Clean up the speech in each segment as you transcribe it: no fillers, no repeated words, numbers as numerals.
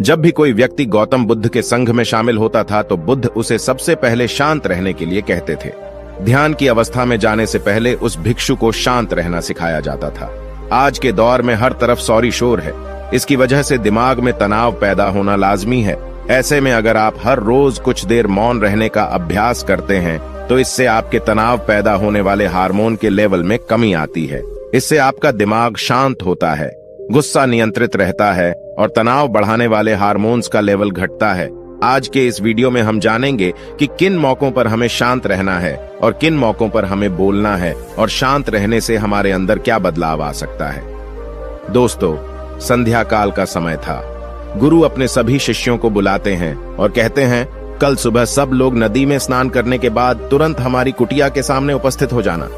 जब भी कोई व्यक्ति गौतम बुद्ध के संघ में शामिल होता था तो बुद्ध उसे सबसे पहले शांत रहने के लिए कहते थे। ध्यान की अवस्था में जाने से पहले उस भिक्षु को शांत रहना सिखाया जाता था। आज के दौर में हर तरफ सौरी शोर है। इसकी वजह से दिमाग में तनाव पैदा होना लाजमी है। ऐसे में अगर आप हर रोज कुछ देर मौन रहने का अभ्यास करते हैं तो इससे आपके तनाव पैदा होने वाले हार्मोन के लेवल में कमी आती है। इससे आपका दिमाग शांत होता है, गुस्सा नियंत्रित रहता है और तनाव बढ़ाने वाले हार्मोन्स का लेवल घटता है। आज के इस वीडियो में हम जानेंगे कि किन मौकों पर हमें शांत रहना है और किन मौकों पर हमें बोलना है और शांत रहने से हमारे अंदर क्या बदलाव आ सकता है। दोस्तों, संध्या काल का समय था। गुरु अपने सभी शिष्यों को बुलाते हैं और कहते हैं, कल सुबह सब लोग नदी में स्नान करने के बाद तुरंत हमारी कुटिया के सामने उपस्थित हो जाना।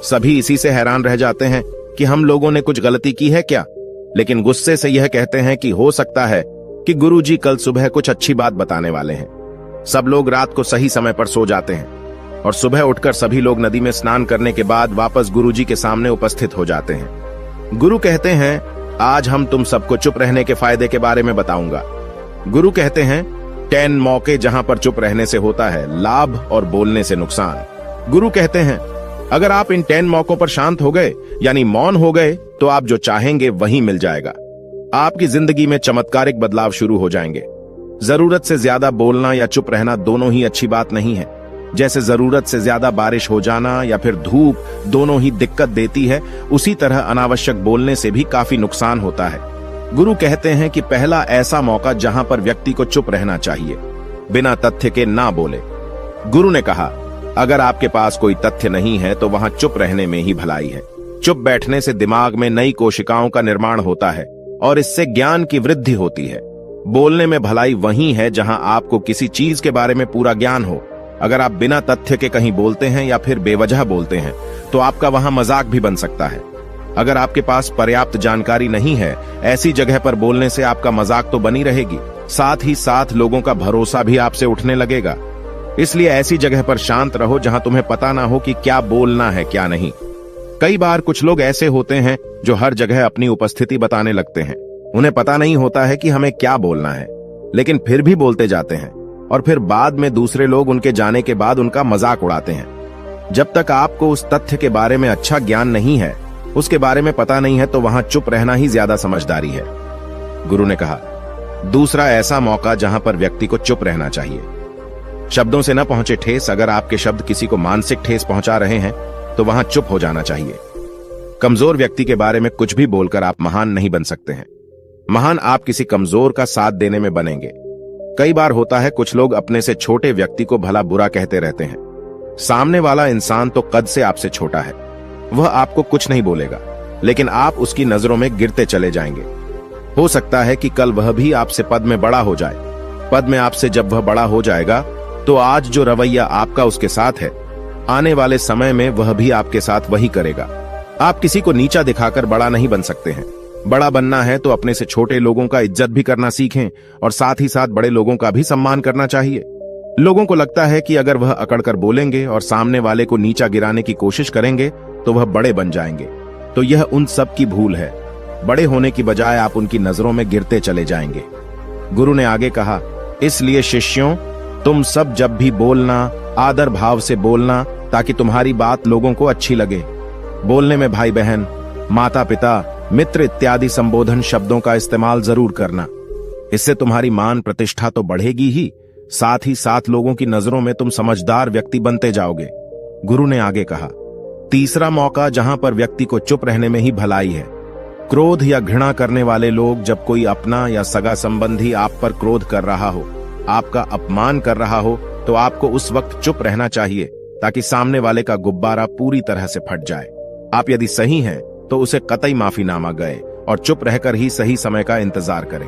सभी इसी से हैरान रह जाते हैं कि हम लोगों ने कुछ गलती की है क्या, लेकिन गुस्से से यह कहते हैं कि हो सकता है कि गुरुजी कल सुबह कुछ अच्छी बात बताने वाले हैं। सब लोग रात को सही समय पर सो जाते हैं और सुबह उठकर सभी लोग नदी में स्नान करने के बाद वापस गुरुजी के सामने उपस्थित हो जाते हैं। गुरु कहते हैं, आज हम तुम सबको चुप रहने के फायदे के बारे में बताऊंगा। गुरु कहते हैं, 10 मौके जहां पर चुप रहने से होता है लाभ और बोलने से नुकसान। गुरु कहते हैं, अगर आप इन 10 मौकों पर शांत हो गए यानी मौन हो गए तो आप जो चाहेंगे वही मिल जाएगा। आपकी जिंदगी में चमत्कारिक बदलाव शुरू हो जाएंगे। जरूरत से ज्यादा बोलना या चुप रहना दोनों ही अच्छी बात नहीं है। जैसे जरूरत से ज्यादा बारिश हो जाना या फिर धूप दोनों ही दिक्कत देती है, उसी तरह अनावश्यक बोलने से भी काफी नुकसान होता है। गुरु कहते हैं कि पहला ऐसा मौका जहां पर व्यक्ति को चुप रहना चाहिए, बिना तथ्य के ना बोले। गुरु ने कहा, अगर आपके पास कोई तथ्य नहीं है तो वहां चुप रहने में ही भलाई है। चुप बैठने से दिमाग में नई कोशिकाओं का निर्माण होता है और इससे ज्ञान की वृद्धि होती है। बोलने में भलाई वहीं है जहां आपको किसी चीज के बारे में पूरा ज्ञान हो। अगर आप बिना तथ्य के कहीं बोलते हैं या फिर बेवजह बोलते हैं तो आपका वहां मजाक भी बन सकता है। अगर आपके पास पर्याप्त जानकारी नहीं है, ऐसी जगह पर बोलने से आपका मजाक तो बनी रहेगी, साथ ही साथ लोगों का भरोसा भी आपसे उठने लगेगा। इसलिए ऐसी जगह पर शांत रहो जहां तुम्हें पता ना हो कि क्या बोलना है क्या नहीं। कई बार कुछ लोग ऐसे होते हैं जो हर जगह अपनी उपस्थिति बताने लगते हैं। उन्हें पता नहीं होता है कि हमें क्या बोलना है, लेकिन फिर भी बोलते जाते हैं और फिर बाद में दूसरे लोग उनके जाने के बाद उनका मजाक उड़ाते हैं। जब तक आपको उस तथ्य के बारे में अच्छा ज्ञान नहीं है, उसके बारे में पता नहीं है, तो वहां चुप रहना ही ज्यादा समझदारी है। गुरु ने कहा, दूसरा ऐसा मौका जहां पर व्यक्ति को चुप रहना चाहिए। शब्दों से न पहुंचे ठेस। अगर आपके शब्द किसी को मानसिक ठेस पहुंचा रहे हैं तो वहां चुप हो जाना चाहिए। कमजोर व्यक्ति के बारे में कुछ भी बोलकर आप महान नहीं बन सकते हैं। महान आप किसी कमजोर का साथ देने में बनेंगे। कई बार होता है कुछ लोग अपने से छोटे व्यक्ति को भला बुरा कहते रहते हैं। सामने वाला इंसान तो कद से आपसे छोटा है, वह आपको कुछ नहीं बोलेगा, लेकिन आप उसकी नजरों में गिरते चले जाएंगे। हो सकता है कि कल वह भी आपसे पद में बड़ा हो जाए। पद में आपसे जब वह बड़ा हो जाएगा तो आज जो रवैया आपका उसके साथ है, आने वाले समय में वह भी आपके साथ वही करेगा। आप किसी को नीचा दिखाकर बड़ा नहीं बन सकते हैं। बड़ा बनना है तो अपने से छोटे लोगों का इज्जत भी करना सीखें और साथ ही साथ बड़े लोगों का भी सम्मान करना चाहिए। लोगों को लगता है कि अगर वह अकड़कर बोलेंगे और सामने वाले को नीचा गिराने की कोशिश करेंगे तो वह बड़े बन जाएंगे, तो यह उन सब की भूल है। बड़े होने की बजाय आप उनकी नजरों में गिरते चले जाएंगे। गुरु ने आगे कहा, इसलिए शिष्यों, तुम सब जब भी बोलना आदर भाव से बोलना, ताकि तुम्हारी बात लोगों को अच्छी लगे। बोलने में भाई बहन, माता पिता, मित्र इत्यादि संबोधन शब्दों का इस्तेमाल जरूर करना। इससे तुम्हारी मान प्रतिष्ठा तो बढ़ेगी ही, साथ ही साथ लोगों की नजरों में तुम समझदार व्यक्ति बनते जाओगे। गुरु ने आगे कहा, तीसरा मौका जहां पर व्यक्ति को चुप रहने में ही भलाई है। क्रोध या घृणा करने वाले लोग, जब कोई अपना या सगा संबंधी आप पर क्रोध कर रहा हो, आपका अपमान कर रहा हो, तो आपको उस वक्त चुप रहना चाहिए ताकि सामने वाले का गुब्बारा पूरी तरह से फट जाए। आप यदि सही हैं तो उसे कतई माफीनामा गए और चुप रहकर ही सही समय का इंतजार करें।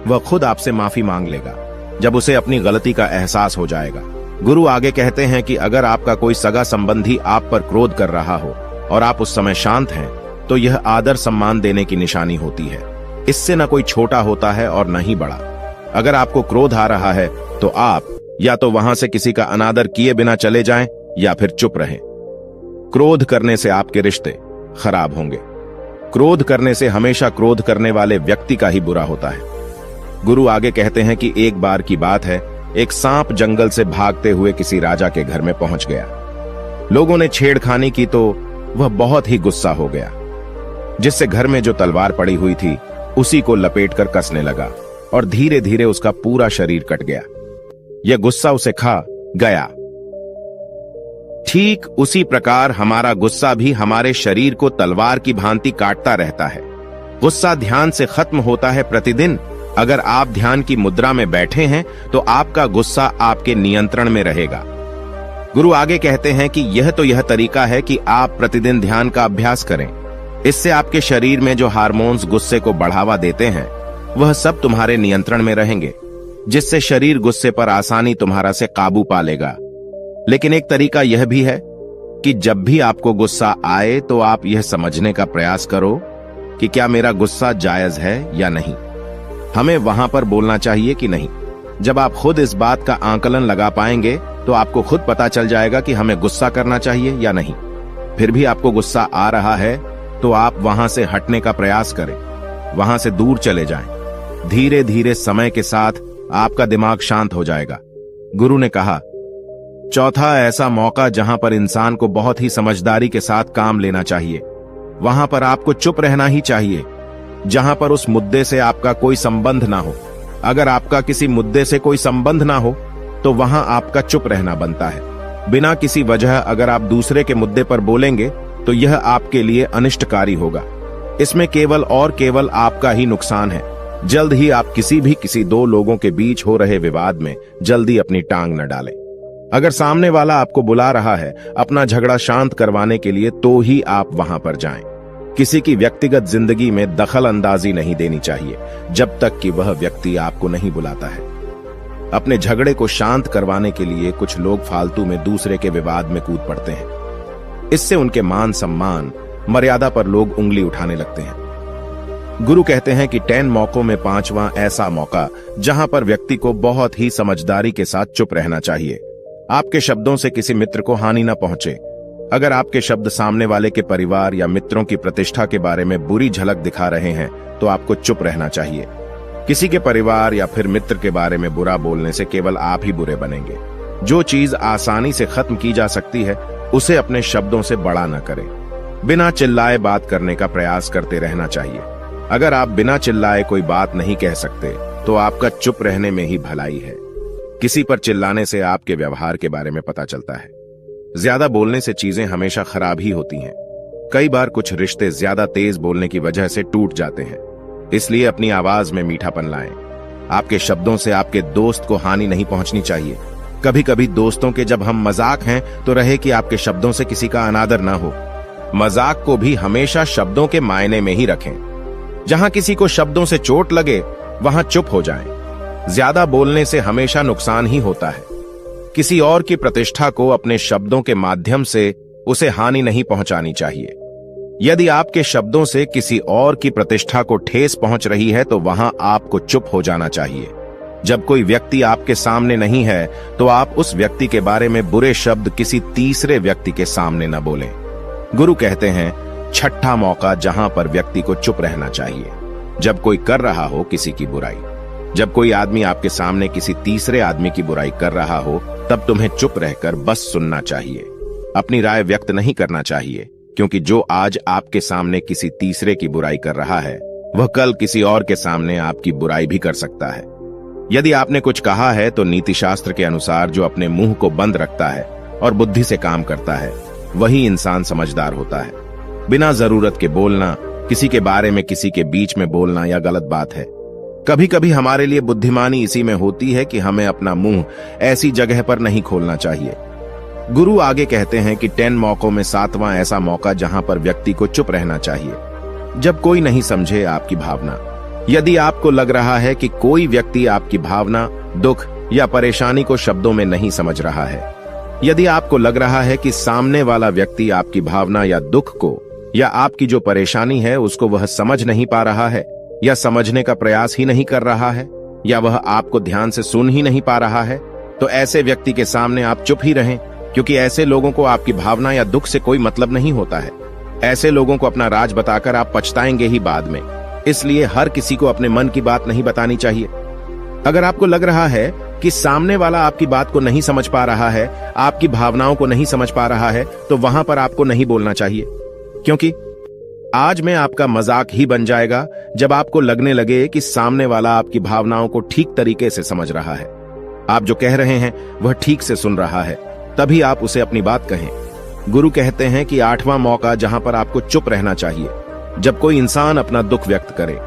वह खुद आपसे माफी मांग लेगा जब उसे अपनी गलती का एहसास हो जाएगा। गुरु आगे कहते हैं कि अगर आपका कोई सगा संबंधी आप पर क्रोध कर रहा हो और आप उस समय शांत हैं, तो यह आदर सम्मान देने की निशानी होती है। इससे न कोई छोटा होता है और न ही बड़ा। अगर आपको क्रोध आ रहा है तो आप या तो वहां से किसी का अनादर किए बिना चले जाएं या फिर चुप रहें। क्रोध करने से आपके रिश्ते खराब होंगे। क्रोध करने से हमेशा क्रोध करने वाले व्यक्ति का ही बुरा होता है। गुरु आगे कहते हैं कि एक बार की बात है, एक सांप जंगल से भागते हुए किसी राजा के घर में पहुंच गया। लोगों ने छेड़खानी की तो वह बहुत ही गुस्सा हो गया, जिससे घर में जो तलवार पड़ी हुई थी उसी को लपेटकर कसने लगा और धीरे धीरे उसका पूरा शरीर कट गया। यह गुस्सा उसे खा गया। ठीक उसी प्रकार हमारा गुस्सा भी हमारे शरीर को तलवार की भांति काटता रहता है। गुस्सा ध्यान से खत्म होता है प्रतिदिन। अगर आप ध्यान की मुद्रा में बैठे हैं तो आपका गुस्सा आपके नियंत्रण में रहेगा। गुरु आगे कहते हैं कि यह तरीका है कि आप प्रतिदिन ध्यान का अभ्यास करें। इससे आपके शरीर में जो हार्मोन्स गुस्से को बढ़ावा देते हैं वह सब तुम्हारे नियंत्रण में रहेंगे, जिससे शरीर गुस्से पर आसानी तुम्हारा से काबू पा लेगा। लेकिन एक तरीका यह भी है कि जब भी आपको गुस्सा आए तो आप यह समझने का प्रयास करो कि क्या मेरा गुस्सा जायज है या नहीं। हमें वहां पर बोलना चाहिए कि नहीं। जब आप खुद इस बात का आकलन लगा पाएंगे तो आपको खुद पता चल जाएगा कि हमें गुस्सा करना चाहिए या नहीं। फिर भी आपको गुस्सा आ रहा है तो आप वहां से हटने का प्रयास करें, वहां से दूर चले जाएं। धीरे धीरे समय के साथ आपका दिमाग शांत हो जाएगा। गुरु ने कहा, चौथा ऐसा मौका जहां पर इंसान को बहुत ही समझदारी के साथ काम लेना चाहिए, वहां पर आपको चुप रहना ही चाहिए, जहां पर उस मुद्दे से आपका कोई संबंध ना हो। अगर आपका किसी मुद्दे से कोई संबंध ना हो तो वहां आपका चुप रहना बनता है। बिना किसी वजह अगर आप दूसरे के मुद्दे पर बोलेंगे तो यह आपके लिए अनिष्टकारी होगा। इसमें केवल और केवल आपका ही नुकसान है। जल्द ही आप किसी दो लोगों के बीच हो रहे विवाद में जल्दी अपनी टांग न डालें। अगर सामने वाला आपको बुला रहा है अपना झगड़ा शांत करवाने के लिए तो ही आप वहां पर जाएं। किसी की व्यक्तिगत जिंदगी में दखल अंदाजी नहीं देनी चाहिए जब तक कि वह व्यक्ति आपको नहीं बुलाता है। अपने झगड़े को शांत करवाने के लिए कुछ लोग फालतू में दूसरे के विवाद में कूद पड़ते हैं। इससे उनके मान सम्मान मर्यादा पर लोग उंगली उठाने लगते हैं। गुरु कहते हैं कि 10 मौकों में 5वां ऐसा मौका जहां पर व्यक्ति को बहुत ही समझदारी के साथ चुप रहना चाहिए। आपके शब्दों से किसी मित्र को हानि न पहुंचे। अगर आपके शब्द सामने वाले के परिवार या मित्रों की प्रतिष्ठा के बारे में बुरी झलक दिखा रहे हैं तो आपको चुप रहना चाहिए। किसी के परिवार या फिर मित्र के बारे में बुरा बोलने से केवल आप ही बुरे बनेंगे। जो चीज आसानी से खत्म की जा सकती है उसे अपने शब्दों से बड़ा न करें। बिना चिल्लाए बात करने का प्रयास करते रहना चाहिए। अगर आप बिना चिल्लाए कोई बात नहीं कह सकते तो आपका चुप रहने में ही भलाई है। किसी पर चिल्लाने से आपके व्यवहार के बारे में पता चलता है। ज्यादा बोलने से चीजें हमेशा खराब ही होती हैं। कई बार कुछ रिश्ते ज्यादा तेज बोलने की वजह से टूट जाते हैं। इसलिए अपनी आवाज में मीठापन लाएं। आपके शब्दों से आपके दोस्त को हानि नहीं पहुंचनी चाहिए। कभी कभी दोस्तों के जब हम मजाक हैं तो रहे कि आपके शब्दों से किसी का अनादर ना हो। मजाक को भी हमेशा शब्दों के मायने में ही रखें। जहां किसी को शब्दों से चोट लगे वहां चुप हो जाएं। ज्यादा बोलने से हमेशा नुकसान ही होता है। किसी और की प्रतिष्ठा को अपने शब्दों के माध्यम से उसे हानि नहीं पहुंचानी चाहिए। यदि आपके शब्दों से किसी और की प्रतिष्ठा को ठेस पहुंच रही है तो वहां आपको चुप हो जाना चाहिए। जब कोई व्यक्ति आपके सामने नहीं है तो आप उस व्यक्ति के बारे में बुरे शब्द किसी तीसरे व्यक्ति के सामने न बोलें। गुरु कहते हैं, छठा मौका जहां पर व्यक्ति को चुप रहना चाहिए, जब कोई कर रहा हो किसी की बुराई। जब कोई आदमी आपके सामने किसी तीसरे आदमी की बुराई कर रहा हो तब तुम्हें चुप रहकर बस सुनना चाहिए। अपनी राय व्यक्त नहीं करना चाहिए, क्योंकि जो आज आपके सामने किसी तीसरे की बुराई कर रहा है वह कल किसी और के सामने आपकी बुराई भी कर सकता है। यदि आपने कुछ कहा है तो नीति शास्त्र के अनुसार जो अपने मुंह को बंद रखता है और बुद्धि से काम करता है वही इंसान समझदार होता है। बिना जरूरत के बोलना, किसी के बारे में किसी के बीच में बोलना यह गलत बात है। कभी कभी हमारे लिए बुद्धिमानी इसी में होती है कि हमें अपना मुंह ऐसी जगह पर नहीं खोलना चाहिए। गुरु आगे कहते हैं कि 10 मौकों में 7वां ऐसा मौका जहां पर व्यक्ति को चुप रहना चाहिए, जब कोई नहीं समझे आपकी भावना। यदि आपको लग रहा है कि कोई व्यक्ति आपकी भावना, दुख या परेशानी को शब्दों में नहीं समझ रहा है, यदि आपको लग रहा है कि सामने वाला व्यक्ति आपकी भावना या दुख को या आपकी जो परेशानी है उसको वह समझ नहीं पा रहा है या समझने का प्रयास ही नहीं कर रहा है या वह आपको ध्यान से सुन ही नहीं पा रहा है, तो ऐसे व्यक्ति के सामने आप चुप ही रहें, क्योंकि ऐसे लोगों को आपकी भावना या दुख से कोई मतलब नहीं होता है। ऐसे लोगों को अपना राज बताकर आप पछताएंगे ही बाद में। इसलिए हर किसी को अपने मन की बात नहीं बतानी चाहिए। अगर आपको लग रहा है कि सामने वाला आपकी बात को नहीं समझ पा रहा है, आपकी भावनाओं को नहीं समझ पा रहा है, तो वहां पर आपको नहीं बोलना चाहिए, क्योंकि आज में आपका मजाक ही बन जाएगा जब आपको लगने लगे कि सामने वाला आपकी भावनाओं को ठीक तरीके से समझ रहा है, आप जो कह रहे हैं वह ठीक से सुन रहा है, तभी आप उसे अपनी बात कहें। गुरु कहते हैं कि 8वां मौका जहां पर आपको चुप रहना चाहिए, जब कोई इंसान अपना दुख व्यक्त करे।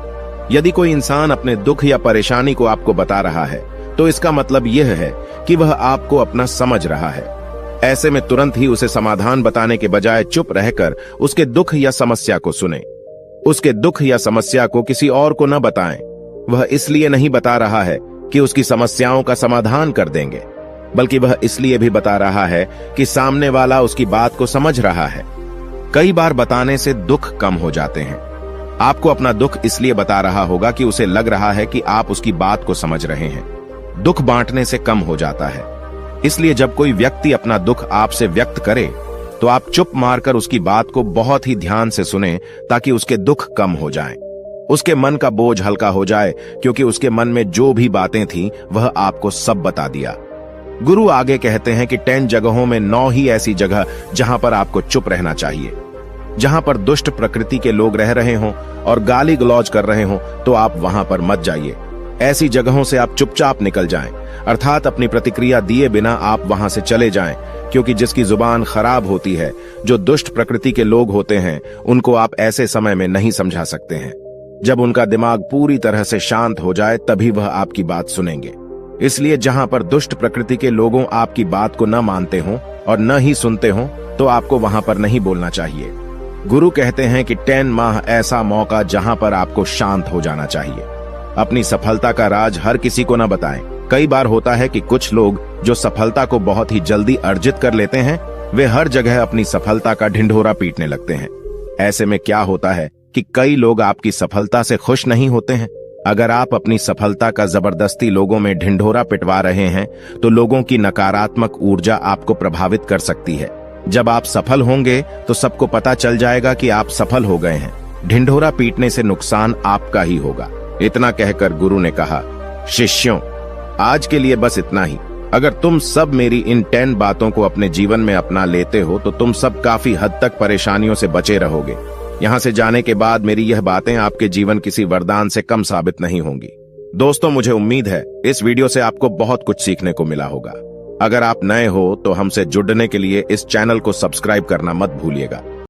यदि कोई इंसान अपने दुख या परेशानी को आपको बता रहा है, तो इसका मतलब यह है कि वह आपको अपना समझ रहा है। ऐसे में तुरंत ही उसे समाधान बताने के बजाय चुप रहकर उसके दुख या समस्या को सुने। उसके दुख या समस्या को किसी और को न बताएं। वह इसलिए नहीं बता रहा है कि उसकी समस्याओं का समाधान कर देंगे, बल्कि वह इसलिए भी बता रहा है कि सामने वाला उसकी बात को समझ रहा है। कई बार बताने से दुख कम हो जाते हैं। आपको अपना दुख इसलिए बता रहा होगा कि उसे लग रहा है कि आप उसकी बात को समझ रहे हैं। दुख बांटने से कम हो जाता है। इसलिए जब कोई व्यक्ति अपना दुख आपसे व्यक्त करे, तो आप चुप मारकर उसकी बात को बहुत ही ध्यान से सुनें, ताकि उसके दुख कम हो जाएं। उसके मन का बोझ हल्का हो जाए, क्योंकि उसके मन में जो भी बातें थीं वह आपको सब बता दिया। गुरु आगे कहते हैं कि 10 जगहों में 9 ही ऐसी जगह जहां पर आपको चुप रहना चाहिए। जहां पर दुष्ट प्रकृति के लोग रह रहे हों और गाली गलौज कर रहे हों, तो आप वहां पर मत जाइए। ऐसी जगहों से आप चुपचाप निकल जाएं, अर्थात अपनी प्रतिक्रिया दिए बिना आप वहां से चले जाएं, क्योंकि जिसकी जुबान खराब होती है, जो दुष्ट प्रकृति के लोग होते हैं, उनको आप ऐसे समय में नहीं समझा सकते हैं। जब उनका दिमाग पूरी तरह से शांत हो जाए, तभी वह आपकी बात सुनेंगे। इसलिए जहां पर दुष्ट प्रकृति के लोगों आपकी बात को न मानते हों और न ही सुनते हों, तो आपको वहां पर नहीं बोलना चाहिए। गुरु कहते हैं कि 10 माह ऐसा मौका जहां पर आपको शांत हो जाना चाहिए। अपनी सफलता का राज हर किसी को न बताएं। कई बार होता है कि कुछ लोग जो सफलता को बहुत ही जल्दी अर्जित कर लेते हैं, वे हर जगह अपनी सफलता का ढिंढोरा पीटने लगते हैं। ऐसे में क्या होता है कि कई लोग आपकी सफलता से खुश नहीं होते हैं। अगर आप अपनी सफलता का जबरदस्ती लोगों में ढिंढोरा पिटवा रहे हैं, तो लोगों की नकारात्मक ऊर्जा आपको प्रभावित कर सकती है। जब आप सफल होंगे तो सबको पता चल जाएगा कि आप सफल हो गए हैं। ढिंढोरा पीटने से नुकसान आपका ही होगा। इतना कहकर गुरु ने कहा, शिष्यों, आज के लिए बस इतना ही। अगर तुम सब मेरी इन 10 बातों को अपने जीवन में अपना लेते हो, तो तुम सब काफी हद तक परेशानियों से बचे रहोगे। यहाँ से जाने के बाद मेरी यह बातें आपके जीवन किसी वरदान से कम साबित नहीं होंगी। दोस्तों, मुझे उम्मीद है इस वीडियो से आपको बहुत कुछ सीखने को मिला होगा। अगर आप नए हो तो हमसे जुड़ने के लिए इस चैनल को सब्सक्राइब करना मत भूलिएगा।